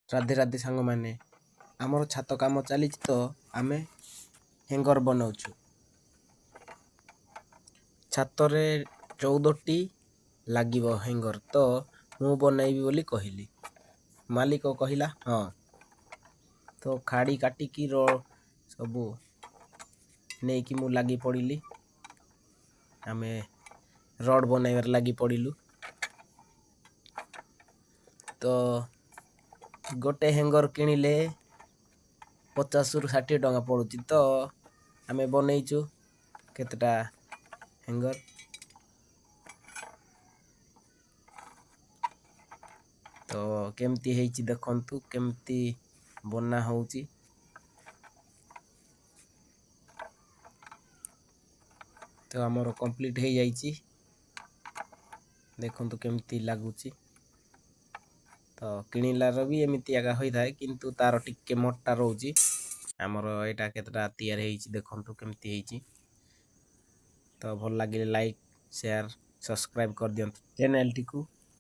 ରାଧେ ରାଧେ ସାଙ୍ଗମାନେ। ଆମର ଛାତ କାମ ଚାଲିଛି ତ ଆମେ ହ୍ୟାଙ୍ଗର୍ ବନାଉଛୁ। ଛାତରେ 14ଟି ଲାଗିବ ହ୍ୟାଙ୍ଗର୍, ତ ମୁଁ ବନେଇବି ବୋଲି କହିଲି। ମାଲିକ କହିଲା ହଁ। ତ ଖାଡ଼ି କାଟିକି ସବୁ ନେଇକି ମୁଁ ଲାଗି ପଡ଼ିଲି। ଆମେ ରଡ଼୍ ବନାଇବାରେ ଲାଗି ପଡ଼ିଲୁ। ତ ଗୋଟେ ହ୍ୟାଙ୍ଗର୍ କିଣିଲେ 50ରୁ 60 ଟଙ୍କା ପଡ଼ୁଛି। ତ ଆମେ ବନେଇଛୁ କେତେଟା ହ୍ୟାଙ୍ଗର୍। ତ କେମିତି ହେଇଛି ଦେଖନ୍ତୁ, କେମିତି ବନା ହେଉଛି। ତ ଆମର କମ୍ପ୍ଲିଟ୍ ହେଇଯାଇଛି, ଦେଖନ୍ତୁ କେମିତି ଲାଗୁଛି। ତ କିଣିଲାର ବି ଏମିତି ଏକା ହୋଇଥାଏ, କିନ୍ତୁ ତାର ଟିକେ ମୋଟା ରହୁଛି। ଆମର ଏଇଟା କେତେଟା ତିଆରି ହେଇଛି ଦେଖନ୍ତୁ କେମିତି ହେଇଛି। ତ ଭଲ ଲାଗିଲେ ଲାଇକ୍, ସେୟାର, ସବସ୍କ୍ରାଇବ୍ କରିଦିଅନ୍ତୁ ଚ୍ୟାନେଲଟିକୁ।